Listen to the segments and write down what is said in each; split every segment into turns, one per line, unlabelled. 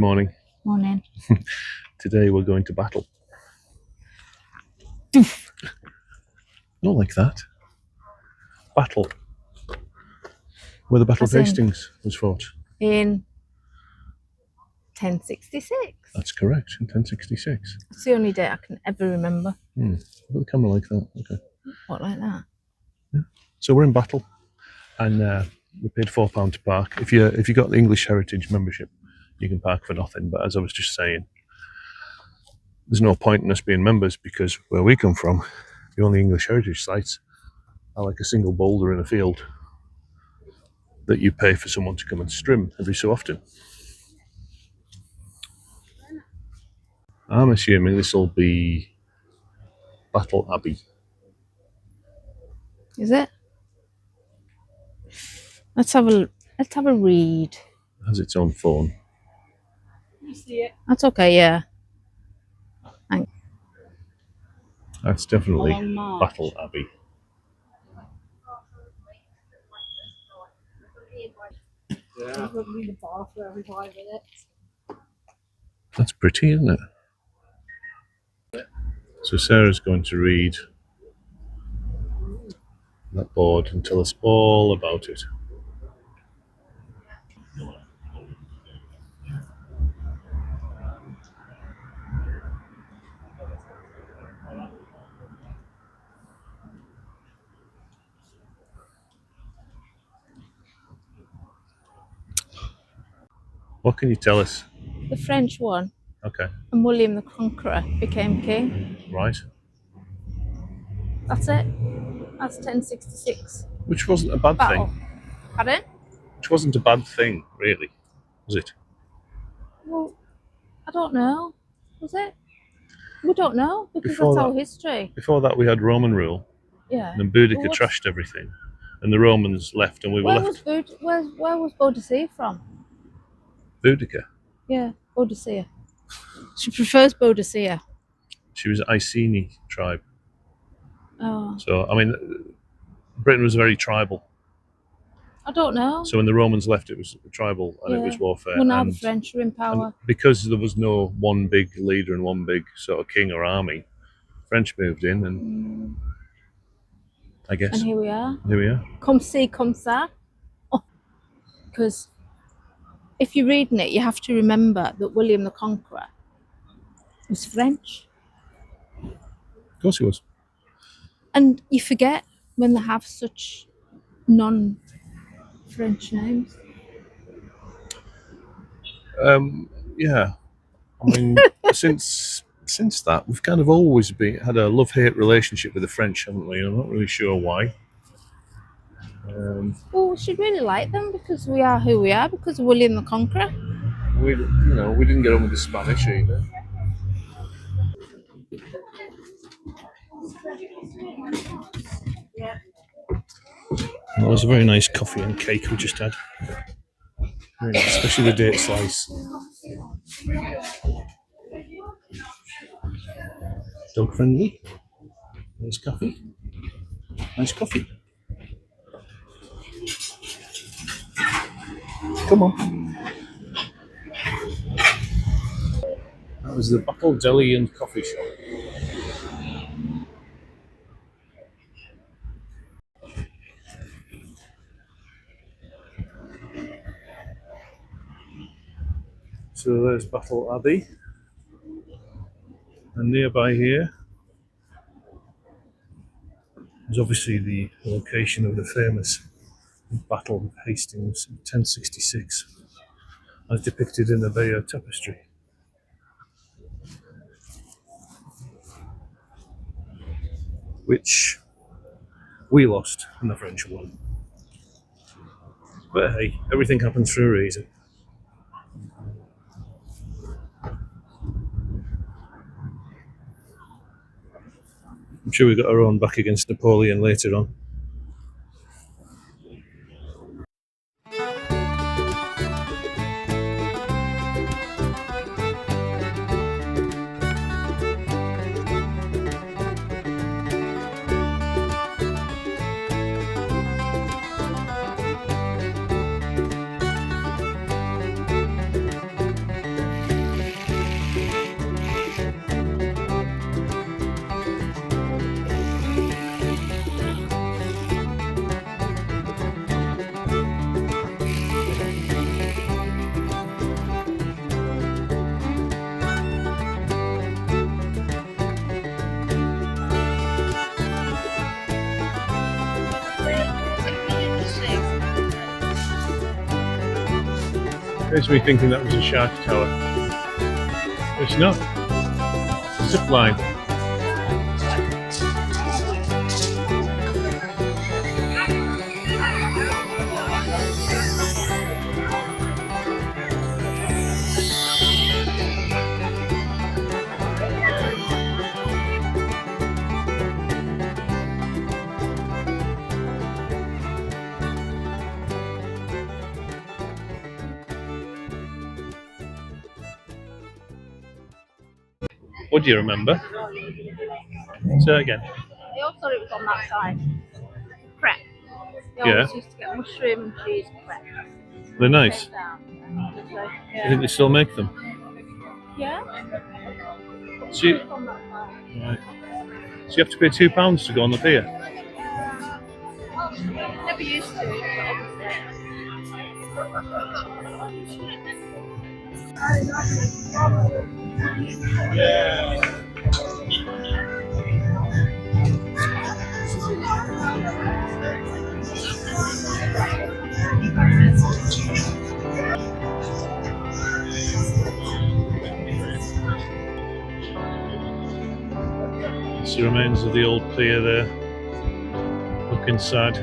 morning.
Morning.
Today we're going to battle. Not like that. Battle. Where the Battle of Hastings was fought.
In 1066.
That's correct, in 1066.
It's the only date I can ever remember.
Put the camera like that. Okay.
What, like that?
Yeah. So we're in battle, and we paid £4 to park. If you got the English Heritage membership, you can park for nothing. But as I was just saying, there's no point in us being members because where we come from, the only English Heritage sites are like a single boulder in a field that you pay for someone to come and trim every so often. I'm assuming this will be Battle Abbey.
Is it? Let's have a read.
It has its own phone.
You see it? That's okay, yeah. Thanks.
That's definitely Battle Abbey.
Yeah.
That's pretty, isn't it? So Sarah's going to read that board and tell us all about it. What can you tell us?
The French won.
Okay.
And William the Conqueror became king.
Right.
That's it. That's 1066.
Which wasn't a bad thing.
Pardon?
Which wasn't a bad thing, really, was it?
Well, I don't know. Was it? We don't know because
Before
that's our
that-
history.
Before that, we had Roman rule,
Yeah.
and then Boudica
Well,
trashed everything, and the Romans left, and we were left.
Where was Boadicea from?
Boudica.
Yeah, Boadicea. She prefers Boadicea.
She was Iceni tribe.
Oh,
So, I mean, Britain was very tribal.
I don't know.
So when the Romans left, it was tribal and it was warfare.
Well, now the
and,
French are in power.
and because there was no one big leader and one big sort of king or army, French moved in, and I guess
And here we are.
here we are.
Come see, come ça. Because if you're reading it, you have to remember that William the Conqueror was French.
Of course he was.
And you forget when they have such non-French names.
Yeah. I mean, since that, we've kind of always had a love-hate relationship with the French, haven't we? I'm not really sure why.
Well, we should really like them because we are who we are because of William the Conqueror.
We didn't get on with the Spanish either. That was a very nice coffee and cake we just had. Very nice, especially the date slice. Dog friendly. Nice coffee. Nice coffee. Come on. That was the Battle Deli and Coffee Shop. So there's Battle Abbey, and nearby here is obviously the location of the famous Battle of Hastings in 1066, as depicted in the Bayeux Tapestry. Which we lost and the French won. But hey, everything happens for a reason. I'm sure we got our own back against Napoleon later on. Here's me thinking that was a shark tower. It's not. It's a zip line. What do you remember? Say that again.
I always thought it was on that side. Crepe. They
Yeah.
always used to get mushroom and cheese crepe.
They're nice.
Came down. So,
Do you
yeah.
think they still make them?
Yeah.
So you,
On that side.
right. So you have to pay £2 to go on the pier?
Never used to, but obviously.
It's the remains of the old pier there. Look inside.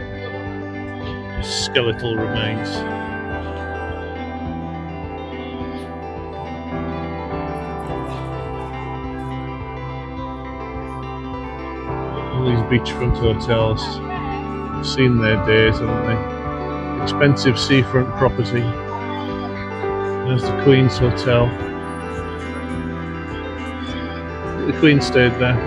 Skeletal remains. All these beachfront hotels have seen their days, haven't they? Expensive seafront property. There's the Queen's Hotel. The Queen stayed there.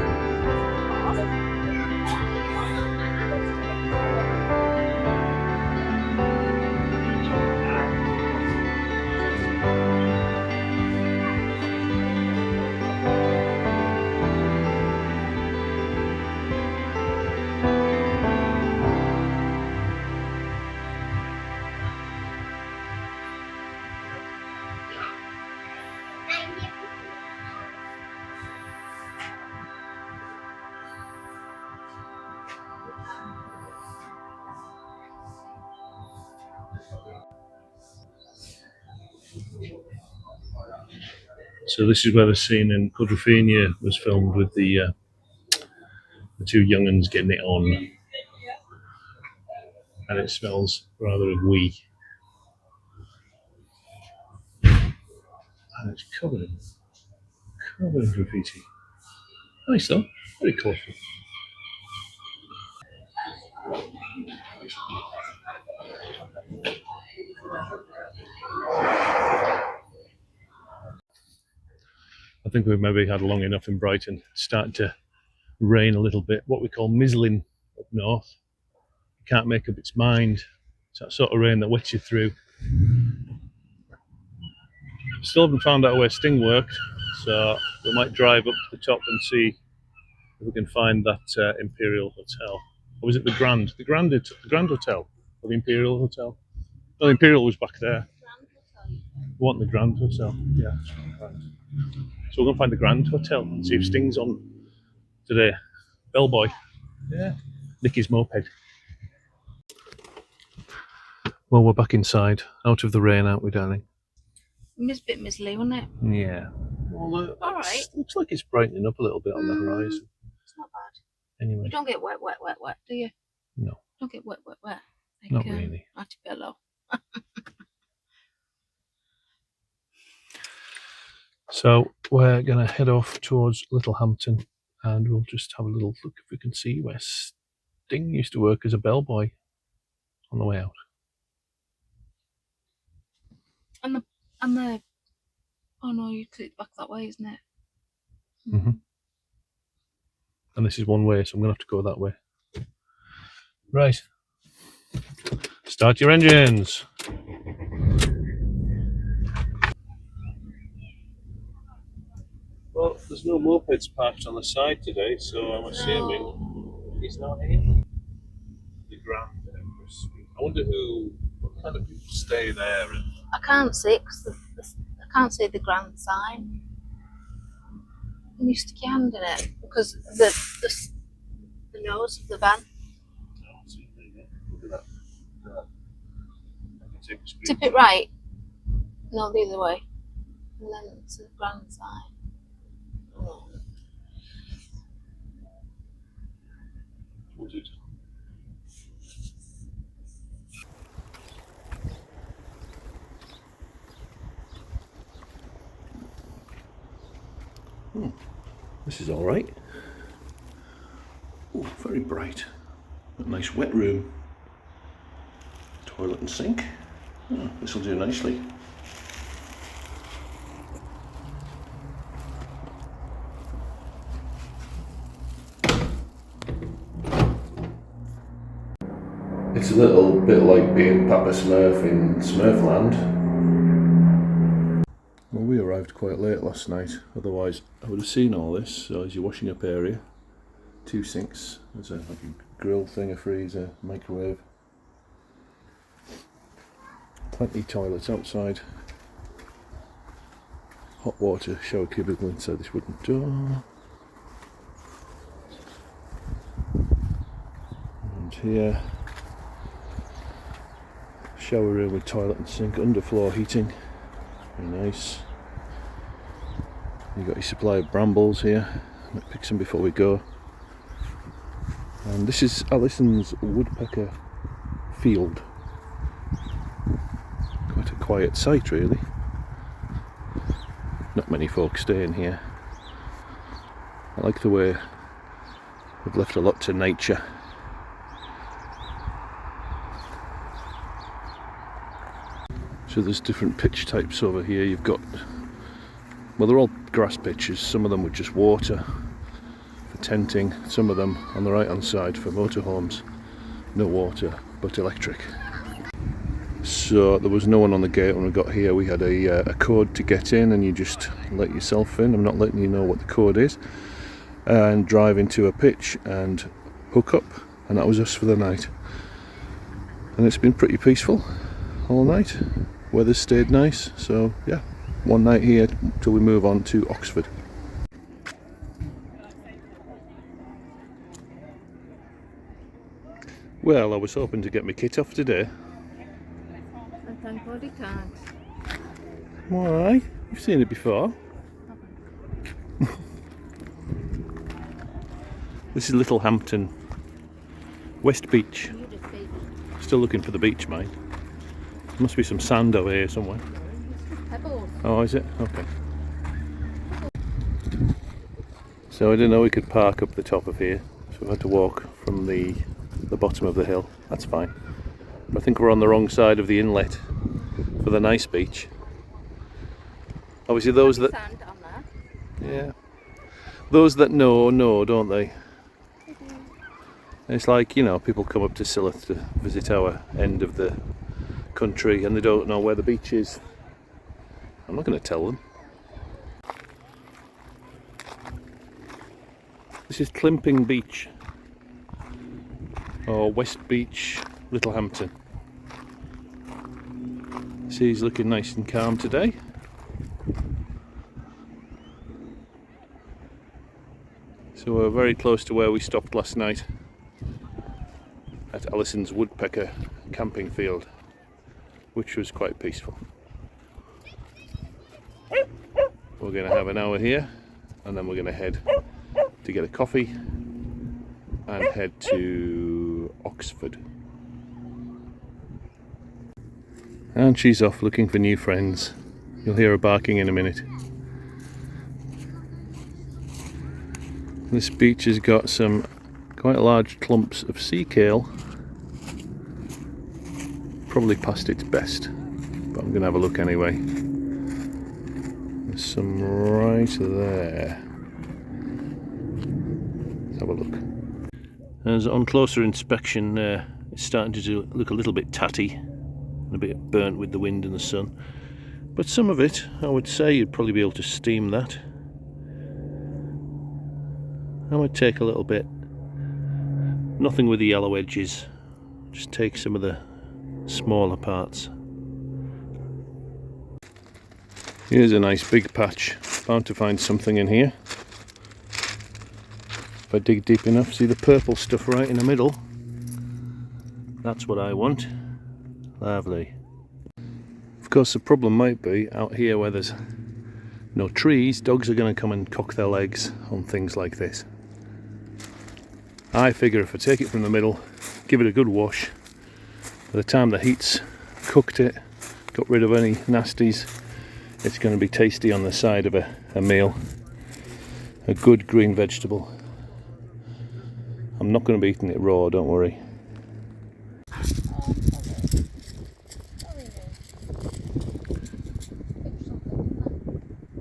So this is where the scene in Quadrophenia was filmed with the two young uns getting it on, and it smells rather of wee, and it's covered in graffiti. Nice though, very colourful. I think we've maybe had long enough in Brighton. It's starting to rain a little bit, what we call mizzling up north. You can't make up its mind. It's that sort of rain that wets you through. Still haven't found out where Sting worked, so we might drive up to the top and see if we can find that Imperial Hotel. Or was it the Grand? The Grand Hotel? Or the Imperial Hotel? No, the Imperial was back there. We want the Grand Hotel. Yeah. So we're going to find the Grand Hotel and see if Sting's on today. Bellboy. Yeah. Nicky's moped. Well, we're back inside, out of the rain, aren't we, darling?
It's a bit mizzly, wasn't it?
Yeah. Well,
All right.
Looks like it's brightening up a little bit on the horizon.
It's not bad.
Anyway.
You don't get wet, do you?
No.
Don't get wet. Like,
Not really.
Artibello.
So we're going to head off towards Littlehampton, and we'll just have a little look if we can see where Sting used to work as a bellboy on the way out.
And the oh no, you click back that way, isn't it?
Mm-hmm. And this is one way, so I'm going to have to go that way. Right. Start your engines. Well, there's no mopeds parked on the side today, so I'm assuming he's not in the Grand Empress Suite. I wonder what kind of people stay there. And
I can't see it because I can't see the grand sign. Can you stick your hand in it? Because the nose of the van.
Look at that. I can take a screen.
Tip it right. No, the other way. And then to the grand side. Oh.
This is all right. Oh, very bright. A nice wet room. Toilet and sink. Oh, this will do nicely. It's a little bit like being Papa Smurf in Smurfland. Well, we arrived quite late last night, otherwise I would have seen all this. So there's your washing up area, 2 sinks, there's like a grill thing, a freezer, microwave. Plenty of toilets outside. Hot water shower cubicle inside this wooden door. And here, shower room with toilet and sink, underfloor heating. Very nice. You've got your supply of brambles here. I might pick some before we go. And this is Alison's woodpecker field. Quite a quiet site, really. Not many folk staying here. I like the way we've left a lot to nature. So there's different pitch types over here. You've got, well, they're all grass pitches. Some of them with just water for tenting. Some of them on the right hand side for motorhomes. No water, but electric. So there was no one on the gate when we got here. We had a code to get in, and you just let yourself in. I'm not letting you know what the code is. And drive into a pitch and hook up. And that was us for the night. And it's been pretty peaceful all night. Weather's stayed nice, so yeah, one night here till we move on to Oxford. Well, I was hoping to get my kit off today.
And thank God he can't.
Why? You've seen it before. This is Littlehampton, West Beach. Still looking for the beach, mate. Must be some sand over here somewhere.
Pebbles.
Oh, is it? Okay. So I didn't know we could park up the top of here, so we had to walk from the bottom of the hill. That's fine. But I think we're on the wrong side of the inlet for the nice beach. Obviously those that...
Sand on there.
Yeah. Those that know, don't they? It's like, you know, people come up to Sillith to visit our end of the country and they don't know where the beach is. I'm not going to tell them. This is Climping Beach, or West Beach, Littlehampton. Sea's looking nice and calm today. So we're very close to where we stopped last night at Alison's woodpecker camping field, which was quite peaceful. We're going to have an hour here and then we're going to head to get a coffee and head to Oxford. And she's off looking for new friends. You'll hear her barking in a minute. This beach has got some quite large clumps of sea kale. Probably past its best, but I'm going to have a look anyway. There's some right there. Let's have a look. As on closer inspection, it's starting to look a little bit tatty and a bit burnt with the wind and the sun. But some of it, I would say you'd probably be able to steam that. I might take a little bit. Nothing with the yellow edges. Just take some of the smaller parts. Here's a nice big patch. Bound to find something in here. If I dig deep enough, see the purple stuff right in the middle? That's what I want. Lovely. Of course, the problem might be out here where there's no trees, dogs are going to come and cock their legs on things like this. I figure if I take it from the middle, give it a good wash, by the time the heat's cooked it, got rid of any nasties, it's going to be tasty on the side of a meal. A good green vegetable. I'm not going to be eating it raw, don't worry.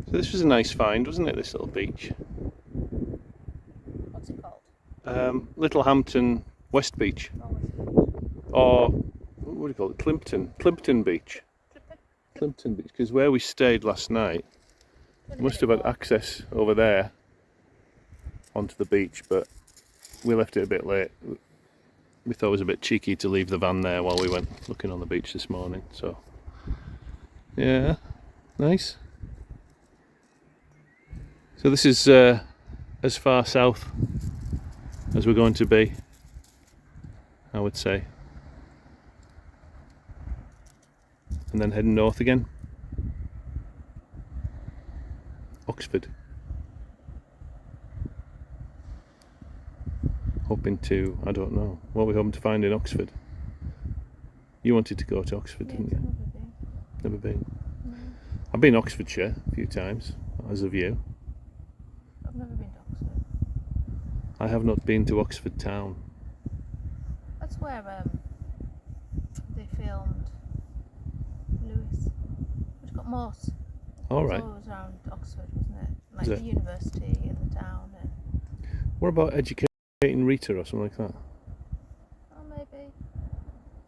So this was a nice find, wasn't it, this little beach?
What's it called?
Littlehampton West Beach. Or, what do you call it? Plimpton Beach. Plimpton Beach, because where we stayed last night, we must have had access over there onto the beach, but we left it a bit late. We thought it was a bit cheeky to leave the van there while we went looking on the beach this morning, so yeah, nice. So this is as far south as we're going to be, I would say, and then heading north again. Oxford. Hoping to, I don't know, what we're hoping to find in Oxford. You wanted to go to Oxford, didn't you? Never been.
No,
I've been Oxfordshire a few times, as have you.
I've never been to Oxford.
I have not been to Oxford town.
That's where they filmed Lewis. Which got Morse.
All right.
It's always around Oxford, wasn't it? Like
Is
the
it?
university and the town. And...
What about educating Rita or something like that?
Oh, maybe.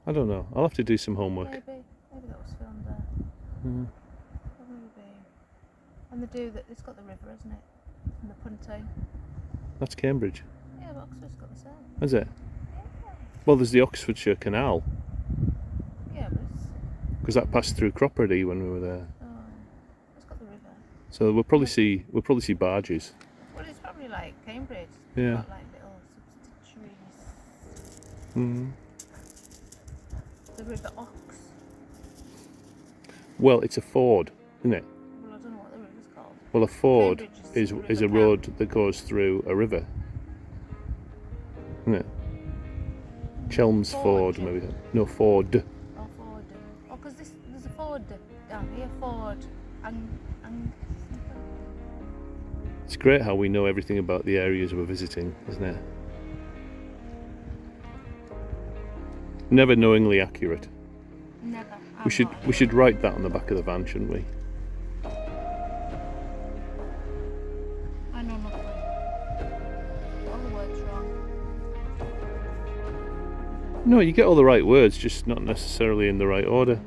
I don't know. I'll have to do some homework.
Maybe that was filmed there.
Mm.
Maybe. And it's got the river, isn't it? And the Puntain.
That's Cambridge.
Yeah, but Oxford's got the same.
Is it?
Yeah.
Well, there's the Oxfordshire Canal,
Yeah, but it's...
because that passed through Cropperdy when we were there.
Oh, it's got the river.
So we'll probably see barges.
Well, it's probably like Cambridge.
Yeah.
Got like little substituaries.
Mm.
The River Ox.
Well, it's a ford, isn't it?
Well, I don't know what the river's called.
Well, a ford
Cambridge
is
the
a
River
road that goes through a river, isn't it? Chelmsford,
Ford.
maybe. No, Ford.
Oh, Ford. Oh, because there's a Ford down here. Ford. And
It's great how we know everything about the areas we're visiting, isn't it? Never knowingly accurate.
never.
We should write that on the back of the van, shouldn't we?
I know nothing. All the words wrong.
No, you get all the right words, just not necessarily in the right order.